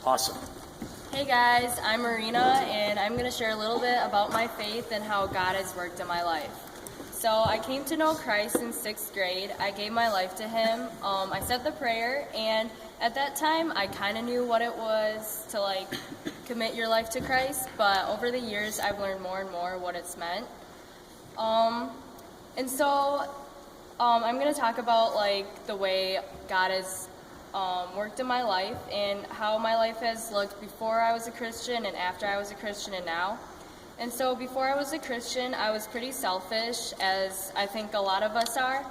Awesome. Hey guys, I'm Marina, and I'm going to share a little bit about my faith and how God has worked in my life. So I came to know Christ in 6th grade. I gave my life to Him. I said the prayer, and at that time I kind of knew what it was to commit your life to Christ, but over the years I've learned more and more what it's meant. And so I'm going to talk about the way God has worked in my life and how my life has looked before I was a Christian and after I was a Christian and now. And so before I was a Christian, I was pretty selfish, as I think a lot of us are.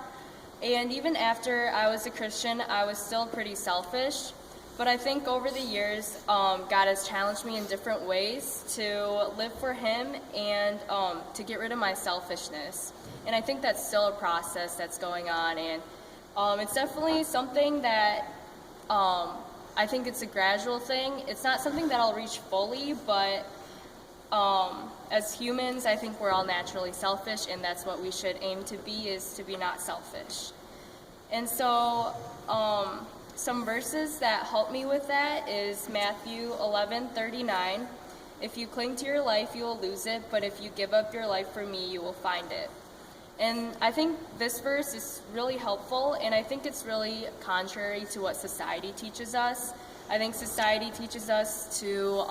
And even after I was a Christian, I was still pretty selfish. But I think over the years, God has challenged me in different ways to live for Him and to get rid of my selfishness. And I think that's still a process that's going on. And it's definitely something that I think it's a gradual thing. It's not something that I'll reach fully, but as humans, I think we're all naturally selfish, and that's what we should aim to be, is to be not selfish. And so some verses that help me with that is Matthew 11:39. If you cling to your life, you will lose it, but if you give up your life for me, you will find it. And I think this verse is really helpful, and I think it's really contrary to what society teaches us. I think society teaches us to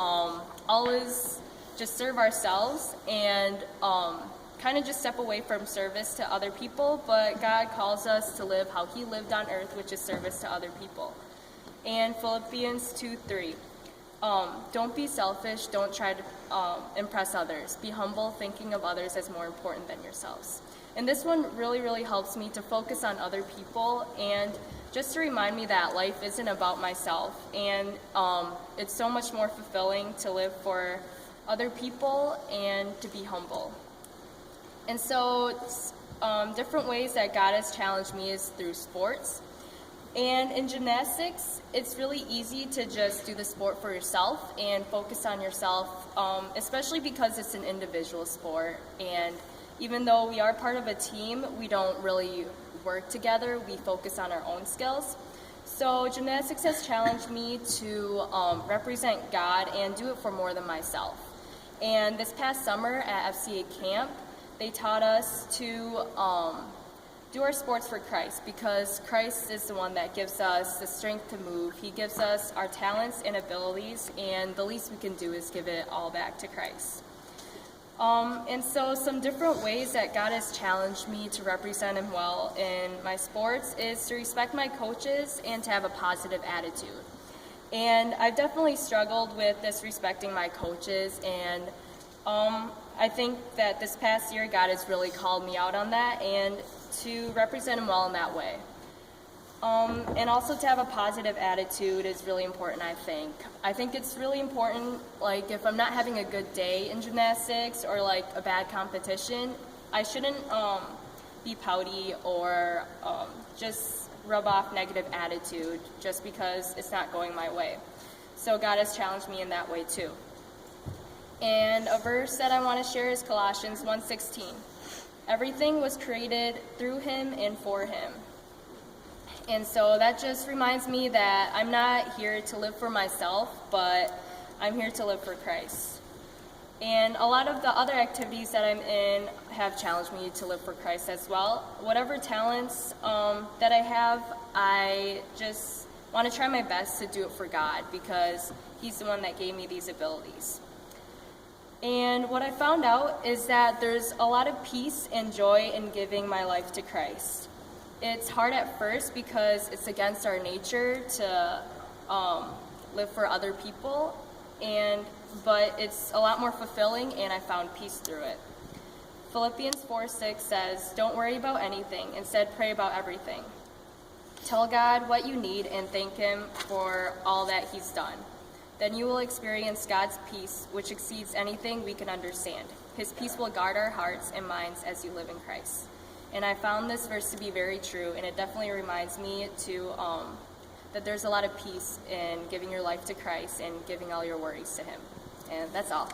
always just serve ourselves and kind of just step away from service to other people, but God calls us to live how He lived on earth, which is service to other people. And Philippians 2:3. Don't be selfish, don't try to impress others. Be humble, thinking of others as more important than yourselves. And this one really, really helps me to focus on other people and just to remind me that life isn't about myself. And it's so much more fulfilling to live for other people and to be humble. And so different ways that God has challenged me is through sports. And in gymnastics, it's really easy to just do the sport for yourself and focus on yourself, especially because it's an individual sport. And even though we are part of a team, we don't really work together. We focus on our own skills. So gymnastics has challenged me to represent God and do it for more than myself. And this past summer at FCA camp, they taught us to do our sports for Christ, because Christ is the one that gives us the strength to move. He gives us our talents and abilities, and the least we can do is give it all back to Christ. And so some different ways that God has challenged me to represent Him well in my sports is to respect my coaches and to have a positive attitude. And I've definitely struggled with disrespecting my coaches, and I think that this past year God has really called me out on that and to represent Him well in that way. And also to have a positive attitude is really important, I think. I think it's really important, if I'm not having a good day in gymnastics or a bad competition, I shouldn't be pouty or just rub off negative attitude just because it's not going my way. So God has challenged me in that way too. And a verse that I want to share is Colossians 1:16. Everything was created through Him and for Him. And so that just reminds me that I'm not here to live for myself, but I'm here to live for Christ. And a lot of the other activities that I'm in have challenged me to live for Christ as well. Whatever talents that I have, I just want to try my best to do it for God, because He's the one that gave me these abilities. And what I found out is that there's a lot of peace and joy in giving my life to Christ. It's hard at first because it's against our nature to live for other people, but it's a lot more fulfilling, and I found peace through it. Philippians 4:6 says, "Don't worry about anything. Instead, pray about everything. Tell God what you need and thank Him for all that He's done. Then you will experience God's peace, which exceeds anything we can understand. His peace will guard our hearts and minds as you live in Christ." And I found this verse to be very true, and it definitely reminds me that there's a lot of peace in giving your life to Christ and giving all your worries to Him. And that's all.